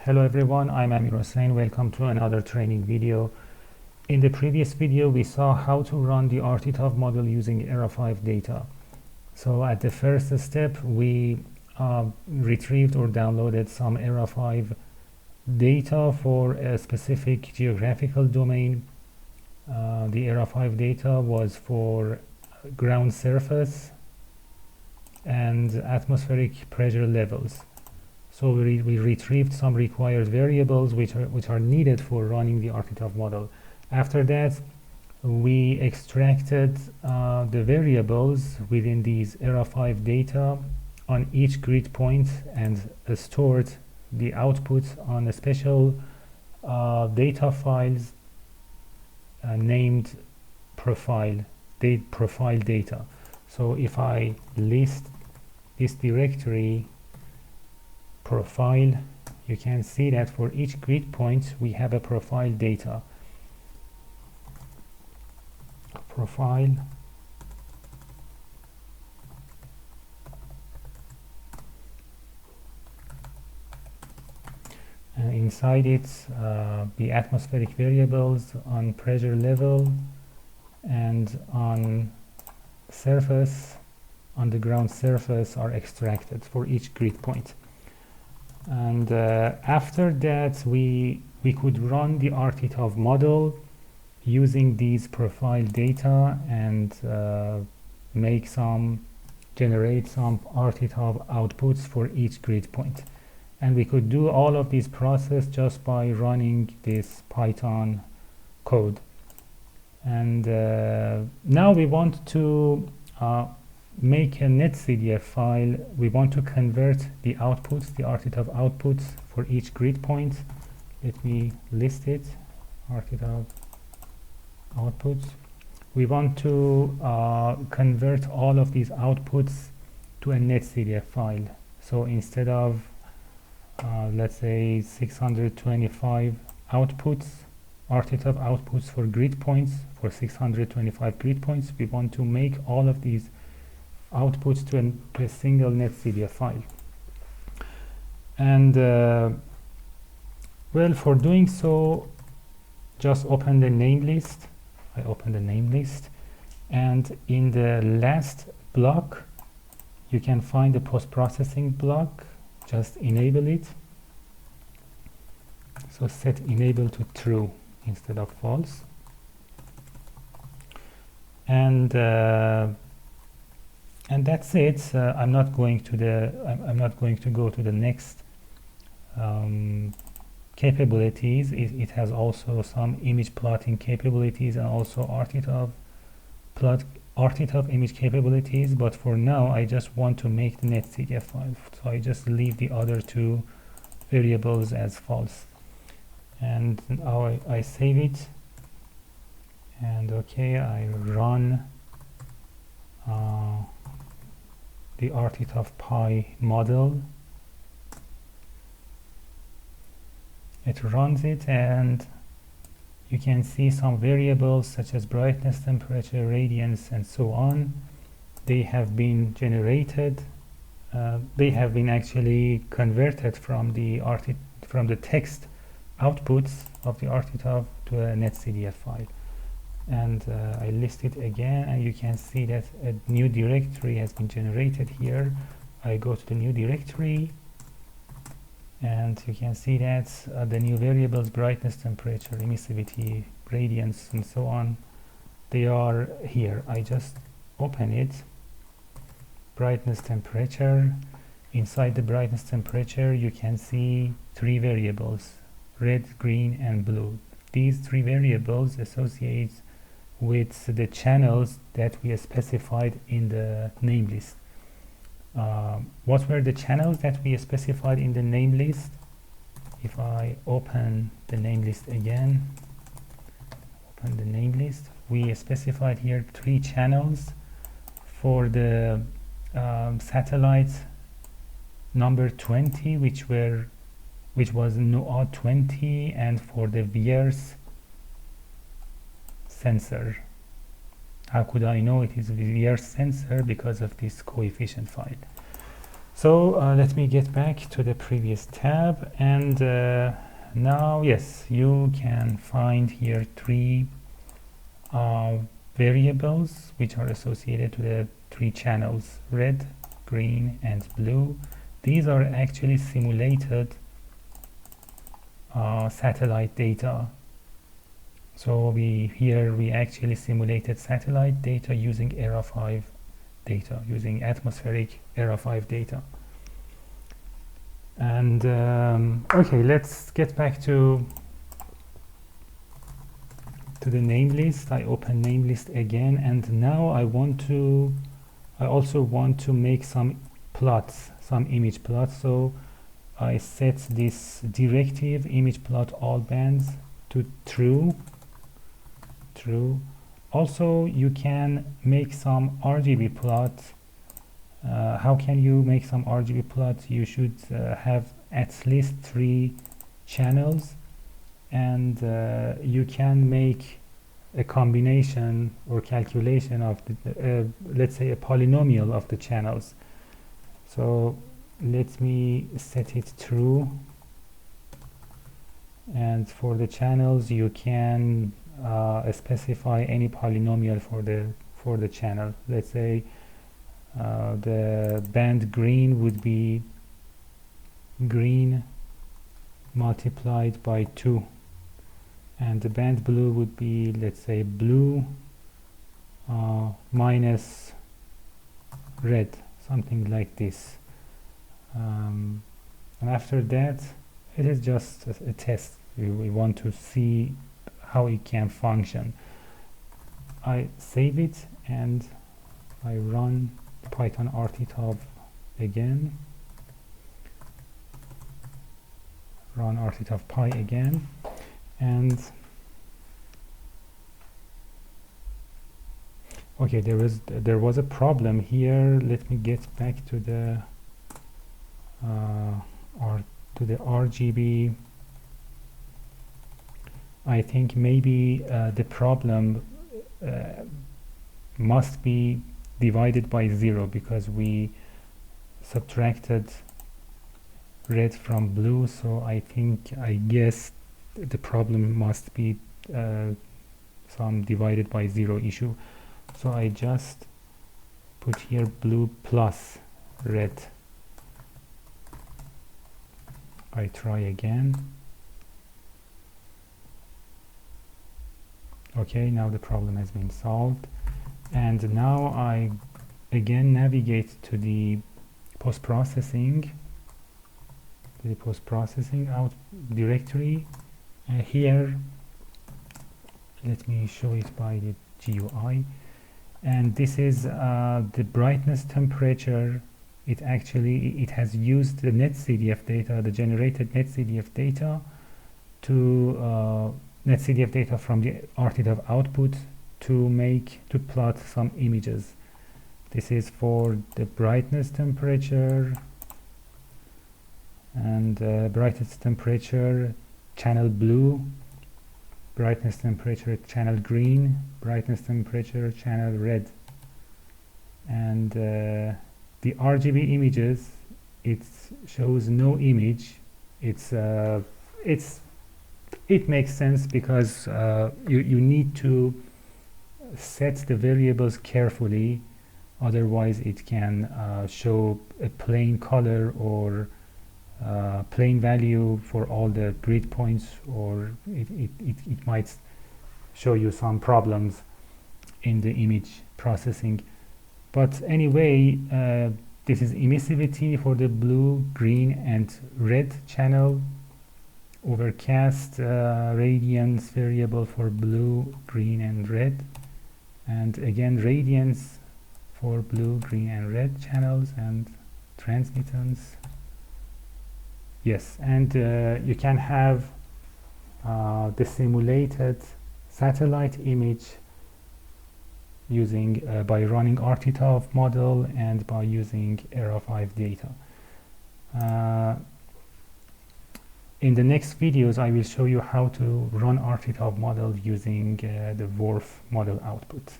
Hello everyone, I'm Amir Hossein. Welcome to another training video. In the previous video, we saw how to run the RTTOV model using ERA5 data. So at the first step, we retrieved or downloaded some ERA5 data for a specific geographical domain. The ERA5 data was for ground surface and atmospheric pressure levels. So we retrieved some required variables which are needed for running the RTTOV model. After that, we extracted the variables within these ERA5 data on each grid point and stored the output on a special data files named profile data. So if I list this directory profile, you can see that for each grid point we have a profile data. Profile and inside it the atmospheric variables on pressure level and on surface, on the ground surface, are extracted for each grid point. And after that we could run the RTTOV model using these profile data and generate some RTTOV outputs for each grid point. And we could do all of this process just by running this Python code. And now we want to make a NetCDF file. We want to convert the outputs, the RTTOV outputs for each grid point. Let me list it. RTTOV outputs. We want to convert all of these outputs to a NetCDF file. So instead of let's say 625 outputs, RTTOV outputs for grid points, for 625 grid points, we want to make all of these outputs to a single NetCDF file. And well, for doing so, just open the name list. I open the name list, and in the last block you can find the post-processing block. Just enable it. So set enable to true instead of false. And that's it. I'm not going to go to the next capabilities. It has also some image plotting capabilities and also RTTOV image capabilities, but for now I just want to make the NetCDF file, so I just leave the other two variables as false. And now I save it, and okay, I run the RTTOVpy model. It runs it, and you can see some variables such as brightness, temperature, radiance, and so on. They have been generated. They have been actually converted from the text outputs of the RTTOV to a NetCDF file. And I list it again, and you can see that a new directory has been generated here. I go to the new directory, and you can see that the new variables, brightness, temperature, emissivity, radiance, and so on, they are here. I just open it. Brightness, temperature. Inside the brightness, temperature, you can see three variables: red, green, and blue. These three variables associate with the channels that we specified in the name list. What were the channels that we specified in the name list? If I open the name list again, open the name list, we specified here three channels for the satellite number 20, which was NOAA 20, and for the VIRS sensor. How could I know it is VIRS sensor? Because of this coefficient file. So let me get back to the previous tab, and now yes, you can find here three variables which are associated to the three channels: red, green and blue. These are actually simulated satellite data. So we actually simulated satellite data using ERA 5 data, using atmospheric ERA 5 data. And okay, let's get back to the name list. I open name list again, and now I also want to make some plots, some image plots. So I set this directive image plot all bands to true. Also, you can make some RGB plots. How can you make some RGB plots? You should have at least 3 channels, and you can make a combination or calculation of the, let's say a polynomial of the channels. So let me set it true, and for the channels you can specify any polynomial for the channel. Let's say the band green would be green multiplied by 2, and the band blue would be, let's say, blue minus red, something like this. And after that, it is just a test. We want to see how it can function. I save it and I run Python RTTOV again, run rttovpy again, and okay, there was a problem here. Let me get back to the RGB. I think maybe the problem must be divided by 0, because we subtracted red from blue. So I guess the problem must be some divided by 0 issue. So I just put here blue plus red. I try again. Okay, now the problem has been solved, and now I again navigate to the post-processing out directory. Here, let me show it by the GUI, and this is the brightness temperature. It has used the NetCDF data, the generated NetCDF data, to NetCDF data from the RTTOV output to plot some images. This is for the brightness temperature, and brightness temperature channel blue, brightness temperature channel green, brightness temperature channel red, and the RGB images, it shows no image. It makes sense, because you need to set the variables carefully, otherwise it can show a plain color or plain value for all the grid points, or it might show you some problems in the image processing. But anyway, this is emissivity for the blue, green and red channel, overcast radiance variable for blue, green and red, and again radiance for blue, green and red channels, and transmittance. Yes, and you can have the simulated satellite image using by running RTTOV model and by using ERA 5 data. In the next videos, I will show you how to run RTTOV model using the WRF model output.